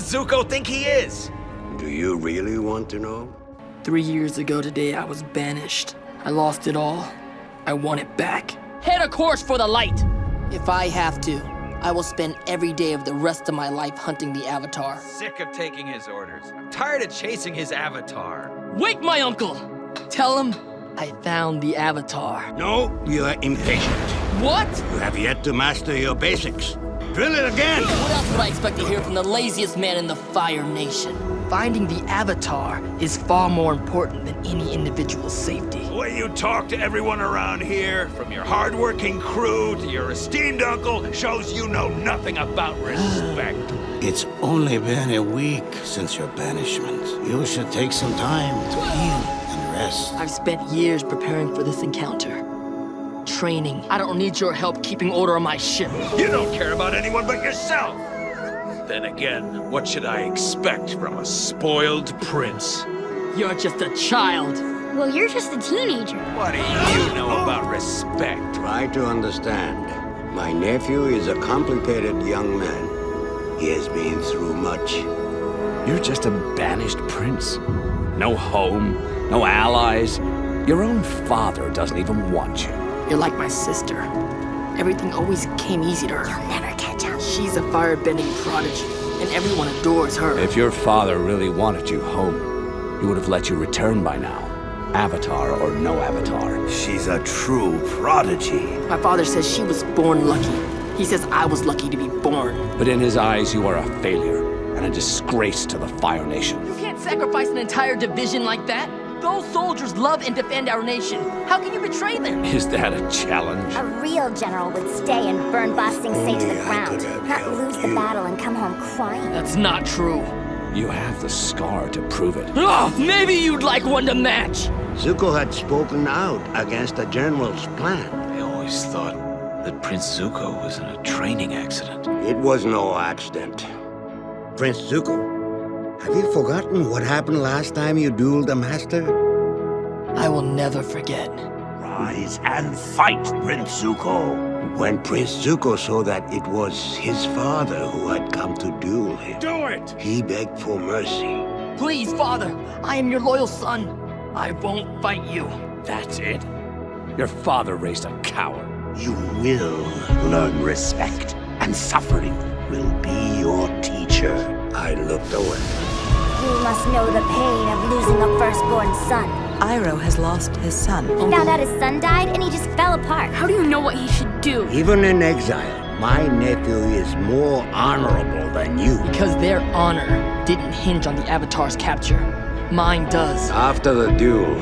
Zuko think he is? Do you really want to know? 3 years ago today, I was banished. I lost it all. I want it back. Head a course for the light! If I have to, I will spend every day of the rest of my life hunting the Avatar. Sick of taking his orders. I'm tired of chasing his avatar. Wake my uncle! Tell him I found the Avatar. No, you are impatient. What? You have yet to master your basics. Drill it again! What else would I expect to hear from the laziest man in the Fire Nation? Finding the Avatar is far more important than any individual's safety. The way you talk to everyone around here, from your hardworking crew to your esteemed uncle, shows you know nothing about respect. It's only been a week since your banishment. You should take some time to heal and rest. I've spent years preparing for this encounter. Training. I don't need your help keeping order on my ship. You don't care about anyone but yourself. Then again, what should I expect from a spoiled prince? You're just a child. Well, you're just a teenager. What do you know about respect? Try to understand. My nephew is a complicated young man. He has been through much. You're just a banished prince. No home, no allies. Your own father doesn't even want you. You're like my sister. Everything always came easy to her. You'll never catch up. She's a fire-bending prodigy, and everyone adores her. If your father really wanted you home, he would have let you return by now. Avatar or no avatar. She's a true prodigy. My father says she was born lucky. He says I was lucky to be born. But in his eyes, you are a failure and a disgrace to the Fire Nation. You can't sacrifice an entire division like that. Those soldiers love and defend our nation. How can you betray them? Is that a challenge? A real general would stay and burn Ba Sing Se to the Only I ground, could have not helped lose the you. battle and come home crying. That's not true. You have the scar to prove it. Oh, maybe you'd like one to match. Zuko had spoken out against the general's plan. I always thought that Prince Zuko was in a training accident. It was no accident. Prince Zuko, have you forgotten what happened last time you dueled the master? I will never forget. Rise and fight, Prince Zuko. When Prince Zuko saw that it was his father who had come to duel him, Do it! he begged for mercy. Please, Father, I am your loyal son. I won't fight you. That's it? Your father raised a coward. You will learn respect, and suffering will be your teacher. I looked away. You must know the pain of losing a firstborn son. Iroh has lost his son. He found out his son died and he just fell apart. How do you know what he should do? Even in exile, my nephew is more honorable than you. Because their honor didn't hinge on the Avatar's capture. Mine does. After the duel,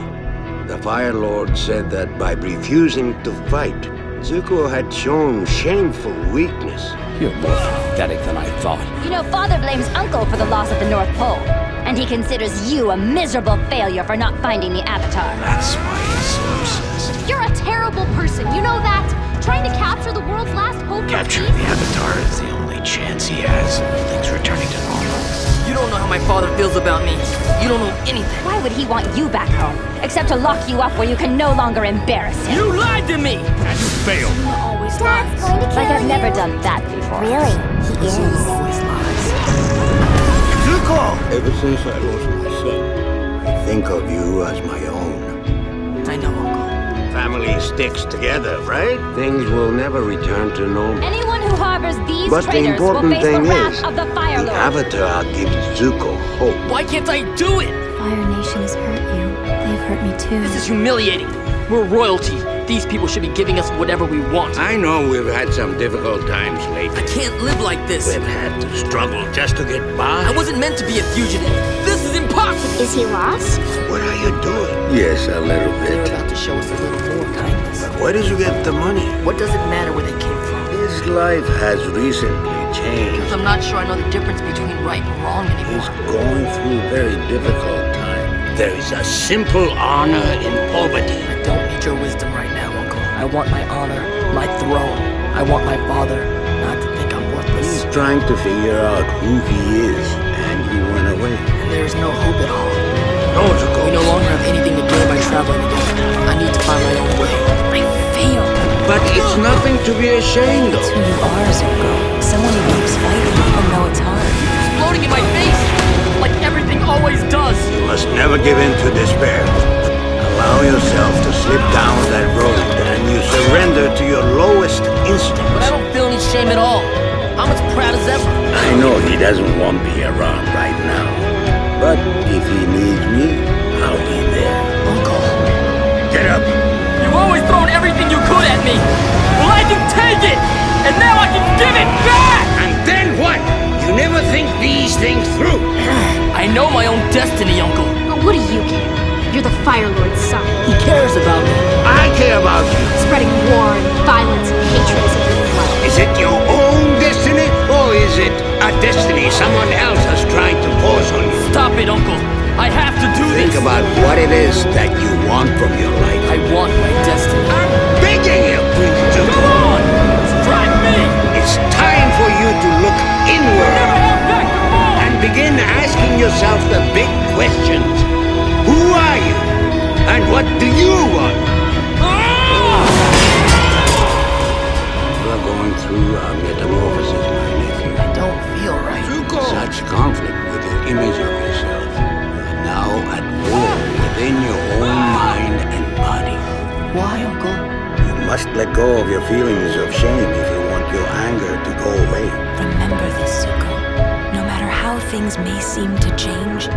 the Fire Lord said that by refusing to fight, Zuko had shown shameful weakness. You're more pathetic than I thought. You know, Father blames Uncle for the loss of the North Pole. And he considers you a miserable failure for not finding the Avatar. That's why he's so obsessed. You're a terrible person, you know that? Trying to capture the world's last hope for Capturing peace? the Avatar is the only chance he has of things returning to normal. You don't know how my father feels about me. You don't know anything. Why would he want you back home? Except to lock you up where you can no longer embarrass him. You lied to me! And you failed. Always Dad's lies. going to kill Like I've you. never done that before. Really? He is. Always lies. Zuko! Ever since I lost my son, I think of you as my own. I know, Uncle. Family sticks together, right? Things will never return to normal. Anyone who harbors these But the traitors will important face the thing wrath is, of the Fire the Lord. Avatar gives Zuko hope. Why can't I do it? Fire Nation has hurt you. They've hurt me too. This is humiliating. We're royalty. These people should be giving us whatever we want. I know we've had some difficult times I lately. can't live like this. We've had to struggle just to get by. I wasn't meant to be a fugitive. This is impossible. Is he lost? What are you doing? Yes, a little They're bit. about to show us a little more kindness. Where did you get the money? What does it matter where they came from? His life has recently changed. Because I'm not sure I know the difference between right and wrong He's anymore. going through a very difficult time. There is a simple honor in poverty. I don't need your wisdom right now, Uncle. I want my honor, my throne. I want my father not to think I'm worthless. He's trying to figure out who he is, and he went away. And there is no hope at all. No, Zuko. We no longer have anything to gain by traveling together. I need to find my own way. I failed. But it's nothing to be ashamed It's of. who you are, Zuko. Someone who keeps fighting even though it's hard. Exploding in my face. Never give in to despair. Allow yourself to slip down that road, and you surrender to your lowest instincts. But I don't feel any shame at all. I'm as proud as ever. I know he doesn't want me around right now, but if he needs me, I'll be there. Uncle. Get up! You've always thrown everything you could at me. Well, I can take it, and now I can give it back! And then what? You never think these things through. I know my own destiny, Uncle. But what do you care? You're the Fire Lord's son. He cares about me. I care about you. Spreading war and violence and hatred as if you're blood. Is it your own destiny, or is it a destiny someone else has tried to force on you? Stop it, Uncle. I have to do this. Think about what it is that you want from your life. I want my destiny. I'm begging you, Prince Zuko. Come on! Strike me! It's time for you to look inward Never have back before! and begin asking yourself the big questions. Who are you? And what do you want? You are going through a metamorphosis, my nephew. I don't feel right. Zuko! Such conflict with your image of yourself. You are now at war within your own mind and body. Why, Uncle? You must let go of your feelings of shame if you want your anger to go away. Remember this, Zuko. No matter how things may seem to change,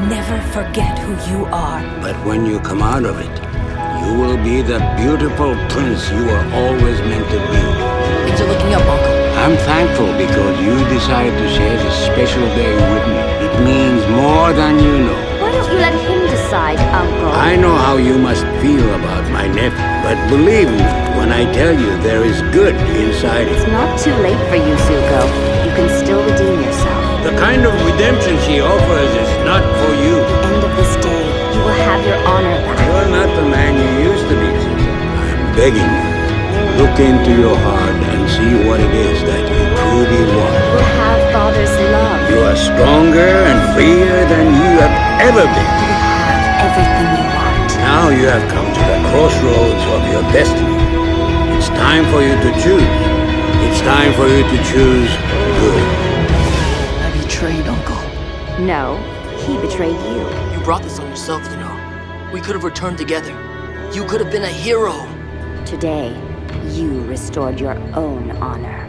never forget who you are. But when you come out of it, you will be the beautiful prince you were always meant to be. Things are looking up, Uncle. I'm thankful because you decided to share this special day with me. It means more than you know. Why don't you let him decide, Uncle? I know how you must feel about my nephew, but believe me when I tell you there is good inside It's it. not too late for you, Zuko. You can still redeem yourself. The kind of redemption she offers is not for you. End of this day, you will have your honor back. You're not the man you used to be, Zuko. I'm begging you. Look into your heart and see what it is that you truly want. You will have Father's love. You are stronger and freer than you have ever been. You will have everything you want. Now you have come to the crossroads of your destiny. It's time for you to choose. It's time for you to choose good. I betrayed Uncle. No, he betrayed you. You brought this on yourself, you know. We could have returned together. You could have been a hero. Today, you restored your own honor.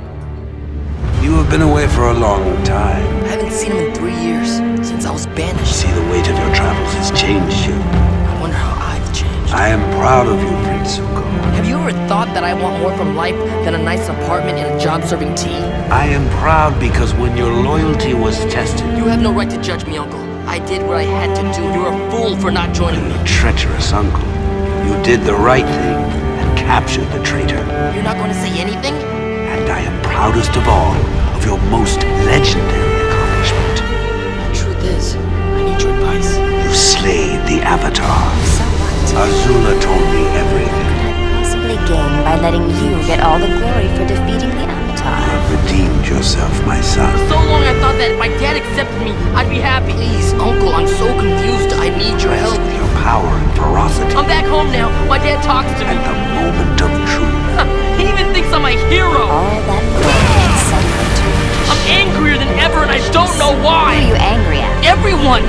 You have been away for a long time. I haven't seen him in 3 years, since I was banished. See, the weight of your travels has changed you. I wonder how I've changed. I am proud of you, Prince Zuko. Have you ever thought that I want more from life than a nice apartment and a job serving tea? I am proud because when your loyalty was tested, You have no right to judge me, Uncle. I did what I had to do. You're a fool for not joining me. treacherous uncle, you did the right thing and captured the traitor. You're not going to say anything? And I am proudest of all of your most legendary accomplishment. The truth is, I need your advice. You slayed the Avatar. So what? Azula told me everything. Possibly gain by letting you get all the glory for defeating the Avatar. You have redeemed yourself, my son. So long I thought that if my dad accepted me, I'd be happy. Please, Uncle, I'm so confused. I need your help. With your power and ferocity I'm back home now. My dad talks to me. and the moment of truth. He even thinks I'm a hero. All that glory and celebratory. I'm angrier than ever and I don't know Who why. are you angry at? Everyone.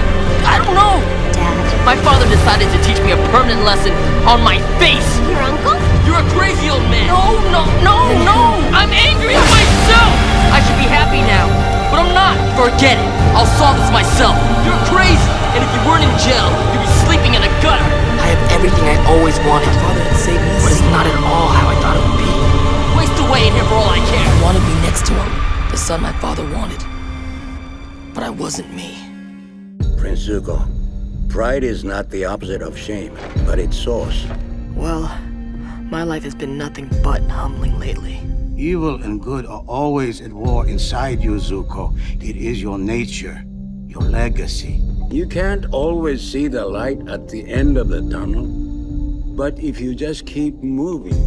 I don't know. Dad? My father decided to teach me a permanent lesson on my face. Your uncle? You're a crazy old man. No. I'm angry at myself. I should be happy now, but I'm not. Forget it. I'll solve this myself. You're crazy. And if you weren't in jail, you'd be sleeping in a gutter. I have everything I always wanted. My father had saved me, but it's not at all how I thought it would be. Waste away in here for all I care. I want to be next to him, the son my father wanted. But I wasn't me. Prince Zuko, pride is not the opposite of shame, but its source. Well, my life has been nothing but humbling lately. Evil and good are always at war inside you, Zuko. It is your nature, your legacy. You can't always see the light at the end of the tunnel, but if you just keep moving,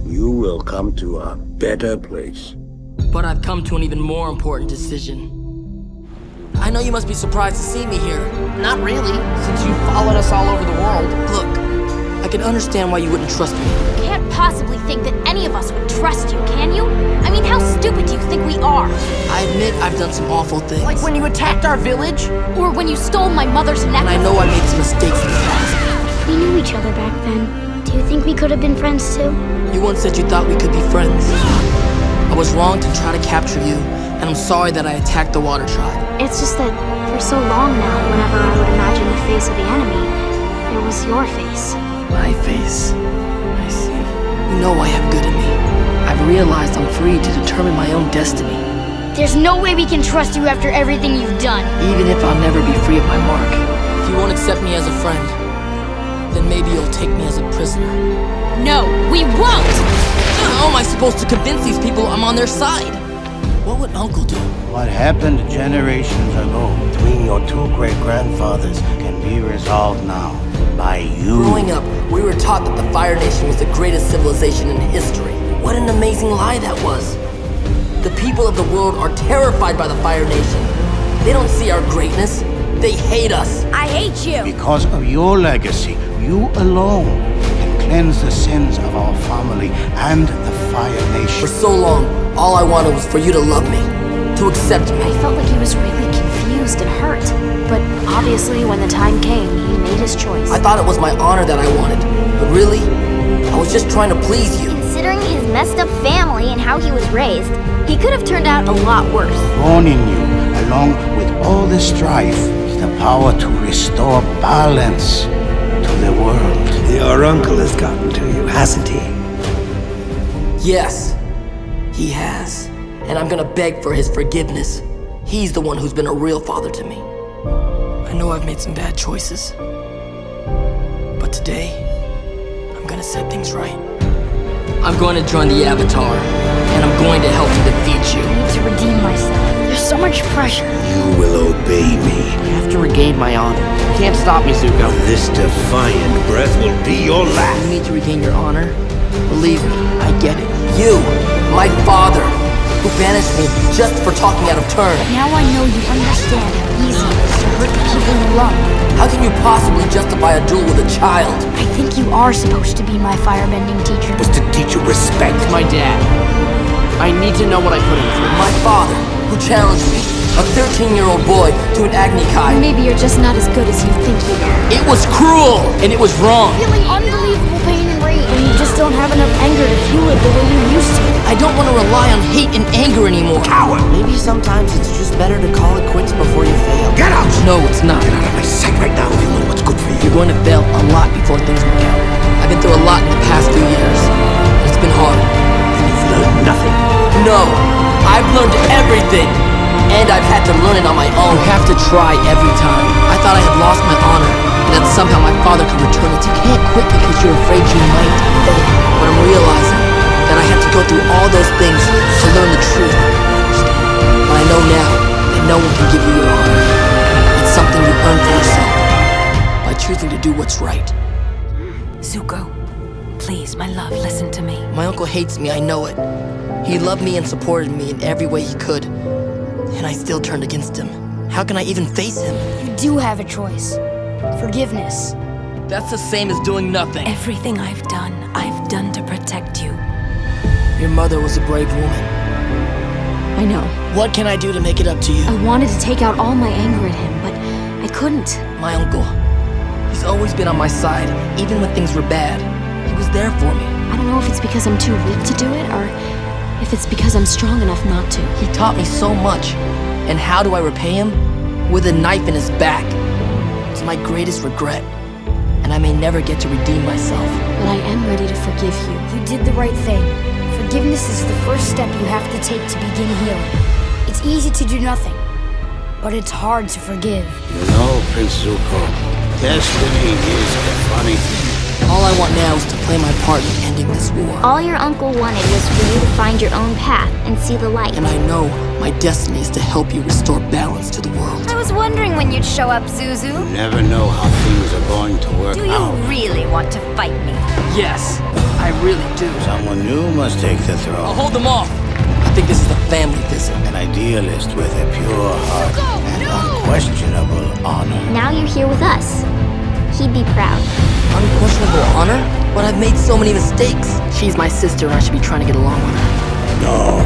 you will come to a better place. But I've come to an even more important decision. I know you must be surprised to see me here. Not really, since you followed us all over the world. Look, I can understand why you wouldn't trust me. You can't possibly think that any of us would trust you, can you? I mean, how stupid do you think we are? I admit I've done some awful things. Like when you attacked our village? Or when you stole my mother's necklace? And I know I made some mistakes in the past. We knew each other back then. Do you think we could have been friends too? You once said you thought we could be friends. I was wrong to try to capture you, and I'm sorry that I attacked the Water Tribe. It's just that for so long now, whenever I would imagine the face of the enemy, it was your face. My face. I see. You know I have good in me. I've realized I'm free to determine my own destiny. There's no way we can trust you after everything you've done. Even if I'll never be free of my mark. If you won't accept me as a friend, then maybe you'll take me as a prisoner. No, we won't! How am I supposed to convince these people I'm on their side? What would Uncle do? What happened generations ago between your two great-grandfathers can be resolved now by you. Growing up, we were taught that the Fire Nation was the greatest civilization in history. What an amazing lie that was. The people of the world are terrified by the Fire Nation. They don't see our greatness. They hate us. I hate you! Because of your legacy, you alone can cleanse the sins of our family and the Fire Nation. For so long, all I wanted was for you to love me, to accept me. I felt like he was really confused and hurt. But obviously, when the time came, he made his choice. I thought it was my honor that I wanted, but really, I was just trying to please you. Considering his messed up family and how he was raised, he could have turned out a lot worse. Born in you, along with all the strife, is the power to restore balance to the world. Your uncle has gotten to you, hasn't he? Yes, he has. And I'm gonna beg for his forgiveness. He's the one who's been a real father to me. I know I've made some bad choices. But today, I'm gonna set things right. I'm going to join the Avatar, and I'm going to help you defeat you. I need to redeem myself. There's so much pressure. You will obey me. You have to regain my honor. You can't stop me, Zuko. This defiant breath will be your last. You need to regain your honor? Believe me, I get it. You, my father, who banished me just for talking out of turn. Now I know you understand how easy it is to hurt the people you love. How can you possibly justify a duel with a child? I think you are supposed to be my firebending teacher. Was to teach you respect. My dad. I need to know what I put in for. My father, who challenged me, a 13-year-old boy, to an Agni Kai. Maybe you're just not as good as you think you are. It was cruel, and it was wrong. Feeling unbelievable pain and rage, and you just don't have enough anger to fuel it the way you used to. I don't want to rely on hate and anger anymore. Coward! Maybe sometimes it's just better to call it quits before you fail. Get out! No, it's not. Get out of my sight right now if you know what's good for you. You're going to fail a lot before things work out. I've been through a lot in the past few years. It's been hard. And you've learned nothing. No, I've learned everything. And I've had to learn it on my own. You have to try every time. I thought I had lost my honor, and that somehow my father could return it. You can't quit because you're afraid you might fail. But I'm realizing that I had to go through all those things to learn the truth. But I know now that no one can give you your honor. It's something you earn for yourself by choosing to do what's right. Zuko, please, my love, listen to me. My uncle hates me, I know it. He loved me and supported me in every way he could. And I still turned against him. How can I even face him? You do have a choice. Forgiveness. That's the same as doing nothing. Everything I've done to protect you. Your mother was a brave woman. I know. What can I do to make it up to you? I wanted to take out all my anger at him, but I couldn't. My uncle. He's always been on my side, even when things were bad. He was there for me. I don't know if it's because I'm too weak to do it, or if it's because I'm strong enough not to. He taught me so much. And how do I repay him? With a knife in his back. It's my greatest regret. And I may never get to redeem myself. But I am ready to forgive you. You did the right thing. Forgiveness is the first step you have to take to begin healing. It's easy to do nothing, but it's hard to forgive. You know, Prince Zuko, destiny is a funny thing. All I want now is to play my part in ending this war. All your uncle wanted was for you to find your own path and see the light. And I know my destiny is to help you restore balance to the world. I was wondering when you'd show up, Zuzu. You never know how things are going to work Do you out. really want to fight me? Yes, I really do. Someone new must take the I'll throne. hold them off. I think this is a family visit. An idealist with a pure heart and unquestionable honor. Now you're here with us. He'd be proud. Unquestionable honor? But I've made so many mistakes. She's my sister and I should be trying to get along with her. No.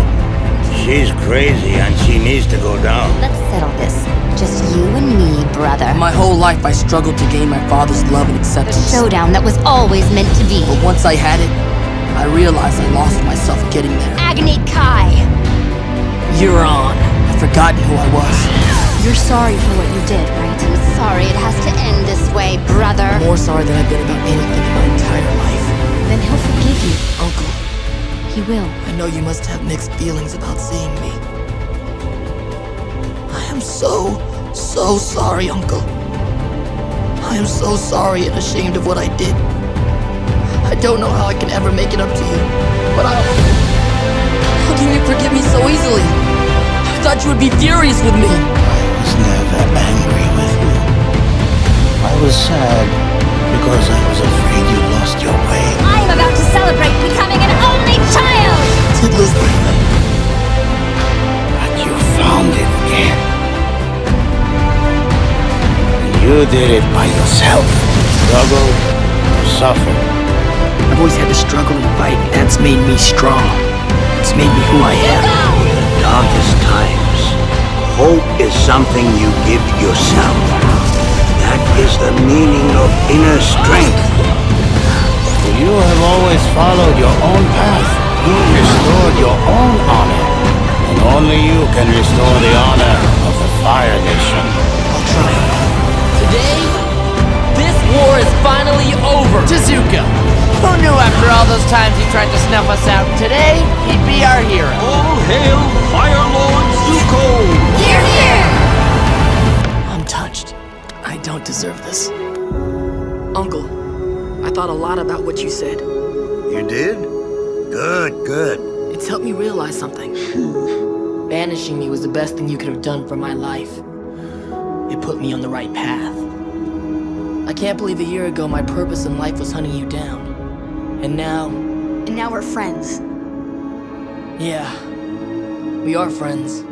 She's crazy and she needs to go down. Let's settle this. Just you and me, brother. My whole life I struggled to gain my father's love and acceptance. The showdown that was always meant to be. But once I had it, I realized I lost myself getting there. Agni Kai! You're on. I've forgotten who I was. You're sorry for what you did, right? I'm sorry it has to end this way, brother. I'm more sorry than I've been about anything in my entire life. Then he'll forgive you. Uncle, He will. I know you must have mixed feelings about seeing me. I am so sorry, Uncle. I am so sorry and ashamed of what I did. I don't know how I can ever make it up to you, but how can you forgive me so easily? I thought you would be furious with me. I was never angry with you. I was sad because I was afraid you lost your way. I am about to celebrate becoming an only child! Tidless. But you found it again. And you did it by yourself. Struggled, suffered. I've always had to struggle and fight, and that's made me strong. It's made me who I am. In the darkest times, hope is something you give yourself. That is the meaning of inner strength. You have always followed your own path. You restored your own honor. And only you can restore the honor of the Fire Nation. I'll try. Today, this war is finally over. To Zuko. Who knew after all those times he tried to snuff us out? Today, he'd be our hero. All hail Fire Lord Zuko! Hear, hear! I'm touched. I don't deserve this. Uncle, I thought a lot about what you said. You did? Good. It's helped me realize something. Banishing me was the best thing you could have done for my life. It put me on the right path. I can't believe a year ago my purpose in life was hunting you down. And now And now we're friends. yeah, we are friends.